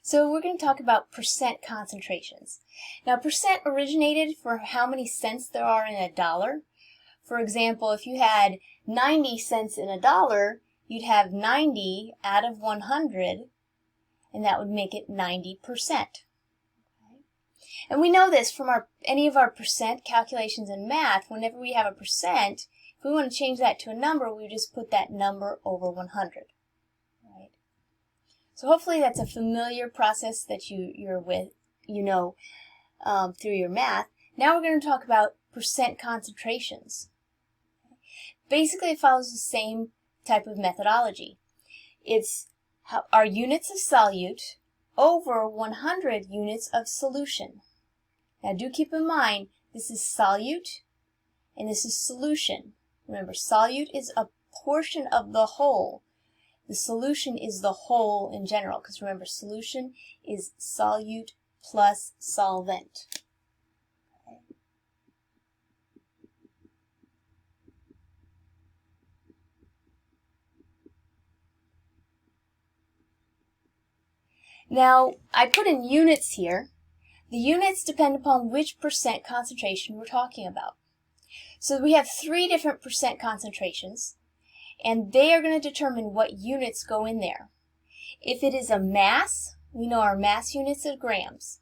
So we're going to talk about percent concentrations. Now percent originated for how many cents there are in a dollar. For example, if you had 90 cents in a dollar, you'd have 90 out of 100, and that would make it 90%. And we know this from any of our percent calculations in math. Whenever we have a percent, if we want to change that to a number, we just put that number over 100. Right? So hopefully that's a familiar process that you know through your math. Now we're going to talk about percent concentrations. Basically, it follows the same type of methodology. It's our units of solute over 100 units of solution. Now do keep in mind, this is solute and this is solution. Remember, solute is a portion of the whole. The solution is the whole in general, because remember, solution is solute plus solvent. Okay. Now, I put in units here. The units depend upon which percent concentration we're talking about. So we have 3 different percent concentrations, and they are going to determine what units go in there. If it is a mass, we know our mass units are grams.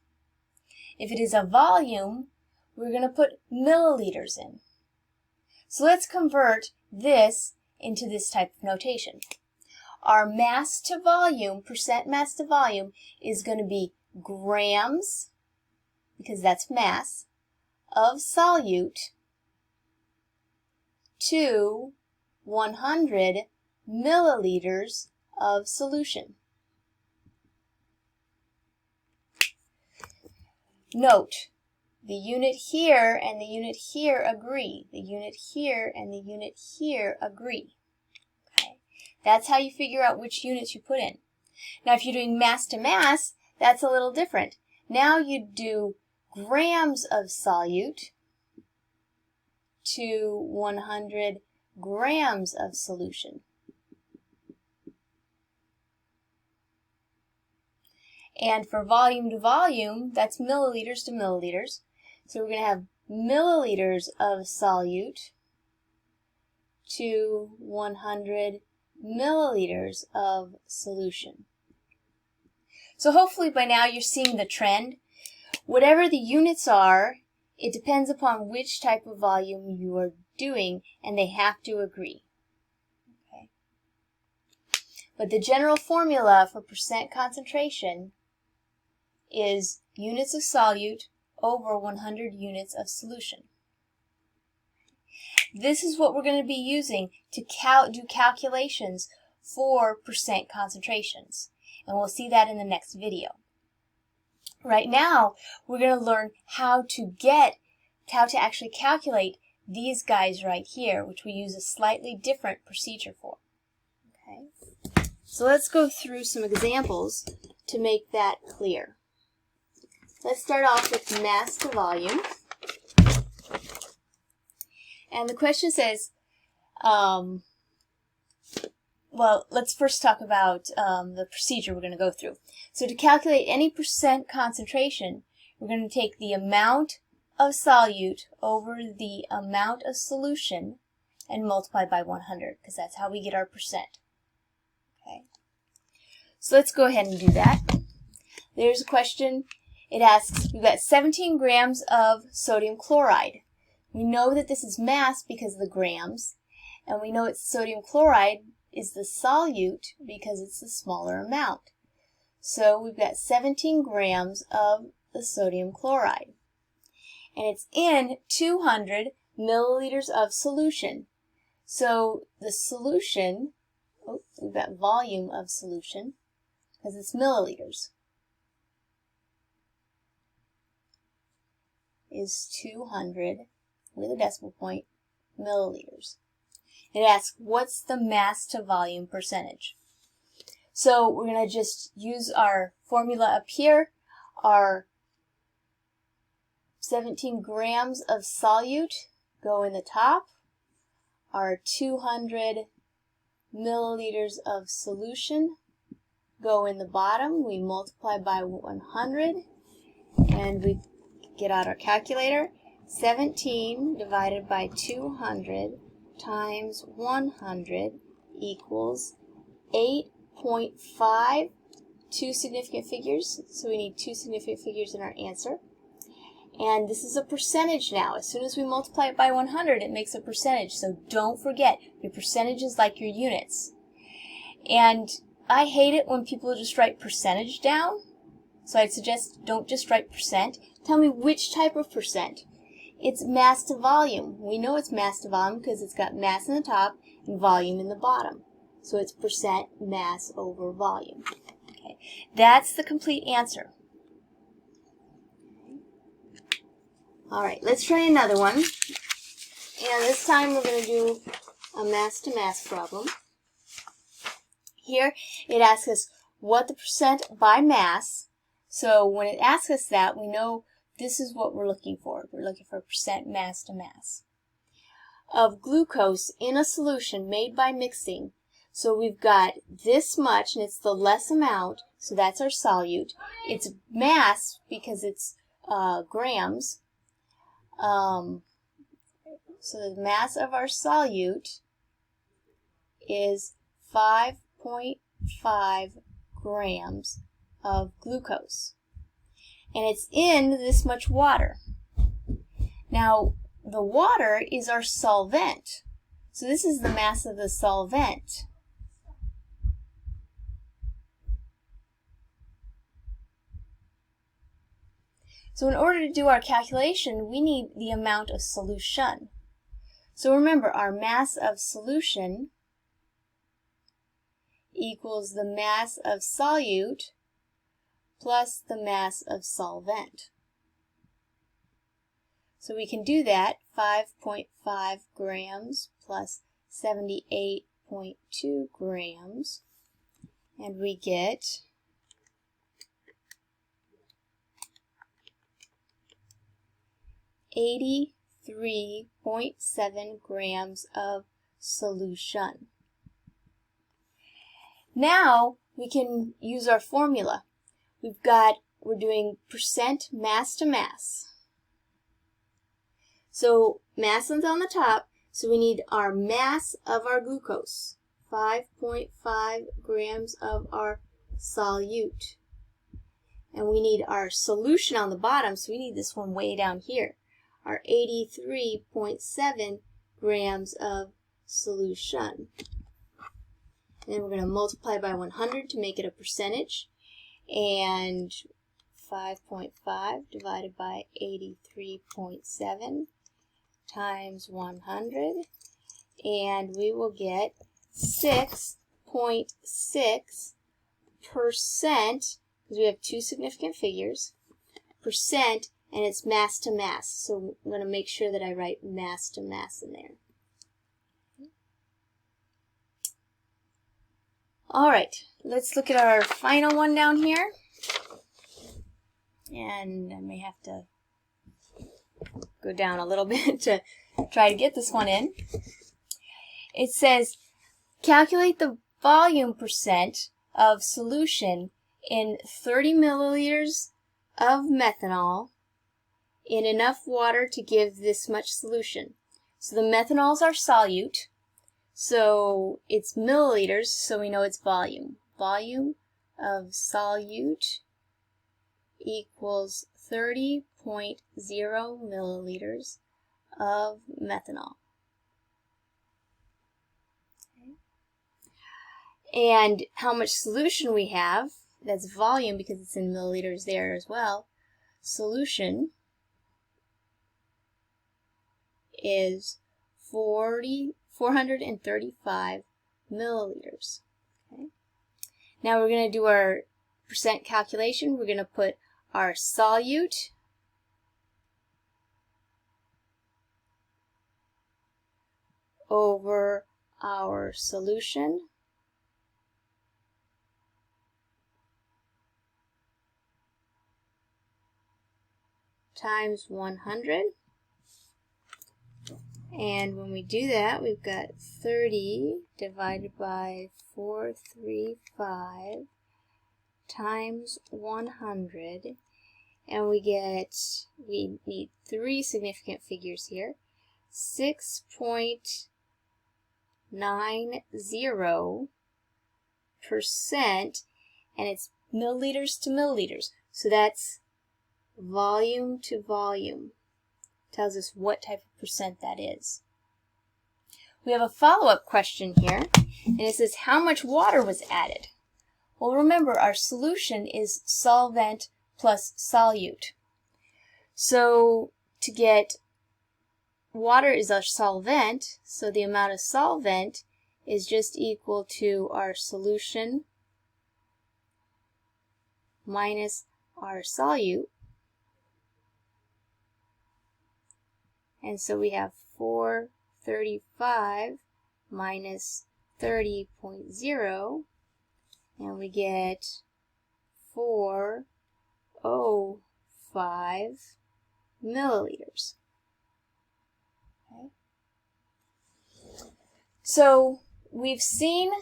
If it is a volume, we're going to put milliliters in. So let's convert this into this type of notation. Our mass to volume, percent mass to volume, is going to be grams, because that's mass, of solute to 100 milliliters of solution. Note, the unit here and the unit here agree. The unit here and the unit here agree. Okay? That's how you figure out which units you put in. Now, if you're doing mass to mass, that's a little different. Now you do grams of solute to 100 grams of solution. And for volume to volume, that's milliliters to milliliters. So we're going to have milliliters of solute to 100 milliliters of solution. So hopefully by now you're seeing the trend. Whatever the units are, it depends upon which type of volume you are doing, and they have to agree. Okay. But the general formula for percent concentration is units of solute over 100 units of solution. This is what we're going to be using to do calculations for percent concentrations, and we'll see that in the next video. Right now, we're going to learn how to actually calculate these guys right here, which we use a slightly different procedure for. Okay? So let's go through some examples to make that clear. Let's start off with mass to volume. And the question says, well, let's first talk about the procedure we're going to go through. So to calculate any percent concentration, we're going to take the amount of solute over the amount of solution and multiply by 100, because that's how we get our percent. Okay. So let's go ahead and do that. There's a question. It asks, we've got 17 grams of sodium chloride. We know that this is mass because of the grams, and we know it's sodium chloride is the solute because it's the smaller amount. So we've got 17 grams of the sodium chloride. And it's in 200 milliliters of solution. So the solution, we've got volume of solution because it's milliliters, is 200 with a decimal point milliliters. It asks, what's the mass to volume percentage? So we're going to just use our formula up here. Our 17 grams of solute go in the top. Our 200 milliliters of solution go in the bottom. We multiply by 100, and we get out our calculator. 17 divided by 200 times 100 equals 8.5. Two significant figures, so we need two significant figures in our answer. And this is a percentage now. As soon as we multiply it by 100, it makes a percentage. So don't forget, your percentage is like your units. And I hate it when people just write percentage down. So I'd suggest don't just write percent. Tell me which type of percent. It's mass to volume. We know it's mass to volume because it's got mass in the top and volume in the bottom. So it's percent mass over volume. Okay, that's the complete answer. All right, let's try another one. And this time we're going to do a mass-to-mass problem. Here it asks us what the percent by mass. So when it asks us that, we know this is what we're looking for. We're looking for percent mass to mass of glucose in a solution made by mixing. So we've got this much, and it's the less amount, so that's our solute. It's mass because it's grams. So the mass of our solute is 5.5 grams of glucose. And it's in this much water. Now, the water is our solvent. So this is the mass of the solvent. So in order to do our calculation, we need the amount of solution. So remember, our mass of solution equals the mass of solute plus the mass of solvent. So we can do that, 5.5 grams plus 78.2 grams, and we get 83.7 grams of solution. Now we can use our formula. We're doing percent mass to mass. So mass is on the top, so we need our mass of our glucose, 5.5 grams of our solute. And we need our solution on the bottom, so we need this one way down here, our 83.7 grams of solution. And then we're going to multiply by 100 to make it a percentage. And 5.5 divided by 83.7 times 100. And we will get 6.6%, because we have two significant figures, percent, and it's mass to mass. So I'm going to make sure that I write mass to mass in there. All right, let's look at our final one down here. And I may have to go down a little bit to try to get this one in. It says, calculate the volume percent of solution in 30 milliliters of methanol in enough water to give this much solution. So the methanol is our solute. So it's milliliters, so we know it's volume. Volume of solute equals 30.0 milliliters of methanol. Okay. And how much solution we have, that's volume because it's in milliliters there as well. Solution is 435 milliliters. Okay. Now we're going to do our percent calculation. We're going to put our solute over our solution times 100. And when we do that, we've got 30 divided by 435 times 100, and we need three significant figures here, 6.90%, and it's milliliters to milliliters. So that's volume to volume. Tells us what type of percent that is. We have a follow-up question here, and it says how much water was added? Well, remember our solution is solvent plus solute. So to get water is our solvent, so the amount of solvent is just equal to our solution minus our solute. And so we have 435 minus 30.0, and we get 405 milliliters. Okay. So we've seen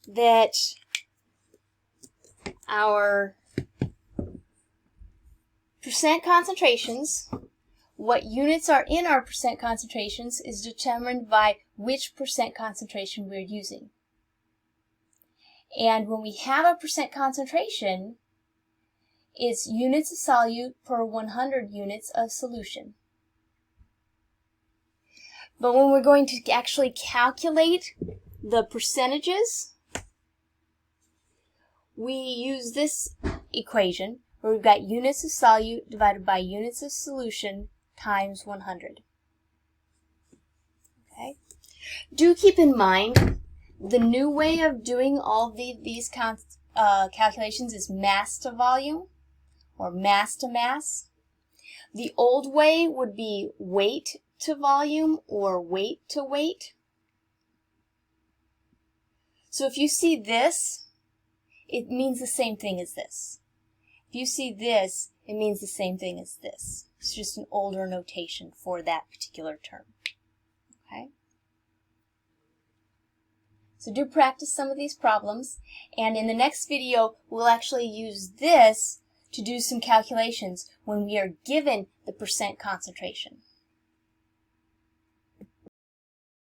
that our percent concentrations, what units are in our percent concentrations, is determined by which percent concentration we're using. And when we have a percent concentration, it's units of solute per 100 units of solution. But when we're going to actually calculate the percentages, we use this equation where we've got units of solute divided by units of solution times 100. Okay. Do keep in mind the new way of doing all these calculations is mass to volume or mass to mass. The old way would be weight to volume or weight to weight. So if you see this, it means the same thing as this. If you see this, it means the same thing as this. It's just an older notation for that particular term. Okay? So do practice some of these problems, and in the next video, we'll actually use this to do some calculations when we are given the percent concentration.